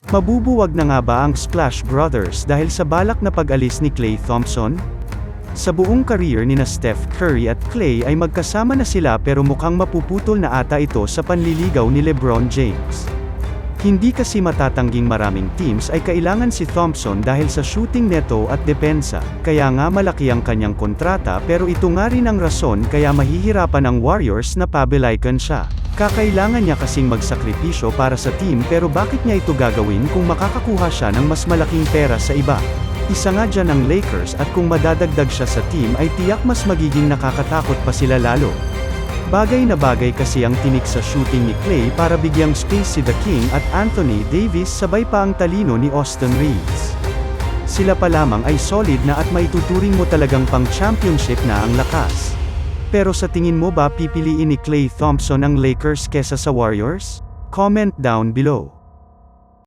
Mabubuwag na nga ba ang Splash Brothers dahil sa balak na pag-alis ni Klay Thompson? Sa buong career nina Steph Curry at Klay ay magkasama na sila pero mukhang mapuputol na ata ito sa panliligaw ni LeBron James. Hindi kasi matatangging maraming teams ay kailangan si Thompson dahil sa shooting neto at depensa, kaya nga malaki ang kanyang kontrata pero ito nga rin ang rason kaya mahihirapan ang Warriors na pabelaykan siya. Kakailangan niya kasing magsakripisyo para sa team pero bakit niya ito gagawin kung makakakuha siya ng mas malaking pera sa iba? Isa nga dyan ang Lakers at kung madadagdag siya sa team ay tiyak mas magiging nakakatakot pa sila lalo. Bagay na bagay kasi ang tinik sa shooting ni Klay para bigyang space si The King at Anthony Davis sabay pa ang talino ni Austin Reeves. Sila pa lamang ay solid na at maituturing mo talagang pang championship na ang lakas. Pero sa tingin mo ba pipiliin ni Klay Thompson ang Lakers kesa sa Warriors? Comment down below.